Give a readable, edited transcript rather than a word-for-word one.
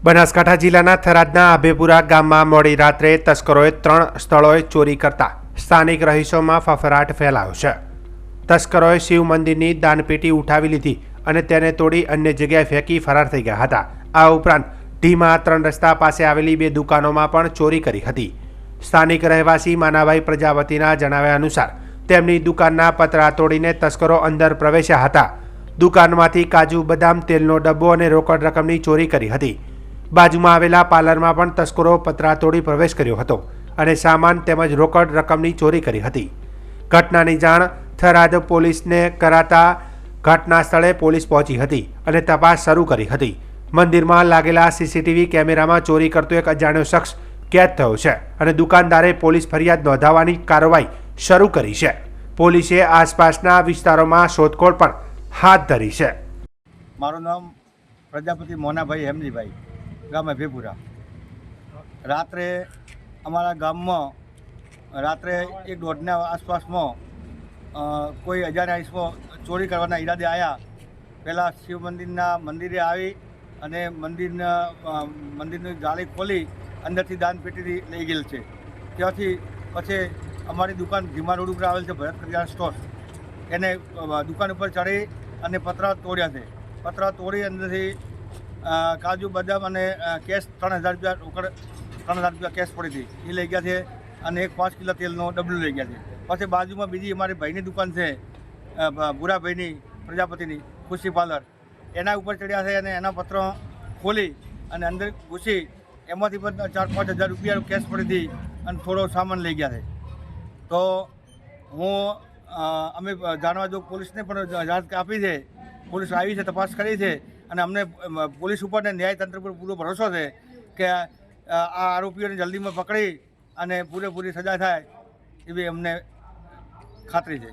બનાસકાંઠા જિલ્લાના થરાદના આભેપુરા ગામમાં મોડી રાત્રે તસ્કરોએ 3 સ્થળોએ ચોરી કરતા સ્થાનિક રહીશોમાં ફફડાટ ફેલાયો છે। તસ્કરોએ શિવ મંદિરની દાનપેટી ઉઠાવી લીધી અને તેને તોડી અન્ય જગ્યાએ ફેંકી ફરાર થઈ ગયા હતા। આ ઉપરાંત ઢીમા 3 રસ્તા પાસે આવેલી 2 દુકાનોમાં પણ ચોરી કરી હતી। સ્થાનિક રહેવાસી માનાભાઈ પ્રજાપતિના જણાવ્યા અનુસાર તેમની દુકાનના પતરા તોડીને તસ્કરો અંદર પ્રવેશ્યા હતા। દુકાનમાંથી કાજુ બદામ તેલનો ડબ્બો અને રોકડ રકમની ચોરી કરી હતી। બાજુમાં આવેલા પાર્લરમાં પણ તસ્કરો પતરા તોડી પ્રવેશ કર્યો હતો અને સામાન તેમજ રોકડ રકમની ચોરી કરી હતી। ઘટનાની જાણ થરાદ પોલીસને કરાતા ઘટના સ્થળે પોલીસ પહોંચી હતી અને તપાસ શરૂ કરી હતી। મંદિરમાં લાગેલા સીસીટીવી કેમેરામાં ચોરી કરતો એક અજાણ્યો શખ્સ કેદ થયો છે અને દુકાનદારે પોલીસ ફરિયાદ નોંધાવવાની કાર્યવાહી શરૂ કરી છે। પોલીસે આસપાસના વિસ્તારોમાં શોધખોળ પણ હાથ ધરી છે। મારું નામ પ્રજાપતિ મોનાભાઈ હેમજીભાઈ, ગામ આભેપુરા। રાત્રે અમારા ગામમાં રાત્રે 1:30 આસપાસમાં કોઈ અજાણ્યા ઈસમો ચોરી કરવાના ઈરાદે આવ્યા। પહેલાં શિવ મંદિરે આવી અને મંદિરની જાળી ખોલી અંદરથી દાનપેટી લઈ ગયેલ છે। ત્યાંથી પછી અમારી દુકાન ધીમા રોડ ઉપર આવેલ છે ભરત કરિયાણા સ્ટોર, એને દુકાન ઉપર ચડી અને પતરા તોડ્યા છે। પતરા તોડી અંદરથી કાજુ બદામ અને કેશ 3,000 રૂપિયા રોકડ 3,000 રૂપિયા કેશ પડી હતી એ લઈ ગયા છે અને એક 5 કિલો તેલનો ડબલું લઈ ગયા છે। પછી બાજુમાં બીજી અમારી ભાઈની દુકાન છે, ભૂરાભાઈની પ્રજાપતિની ખુશી પાર્લર, એના ઉપર ચડ્યા છે અને એના પત્રો ખોલી અને અંદર ઘૂસી એમાંથી પણ 4-5 હજાર રૂપિયા કેશ પડી હતી અને થોડો સામાન લઈ ગયા છે। તો અમે જાણવા જો પોલીસને પણ જાણ આપી છે, પોલીસ આવી છે, તપાસ કરી છે અને અમને પોલીસ ઉપર ને ન્યાયતંત્ર પર પૂરો ભરોસો છે કે આ આરોપીઓને જલ્દીમાં પકડી અને પૂરેપૂરી સજા થાય એવી અમને ખાતરી છે।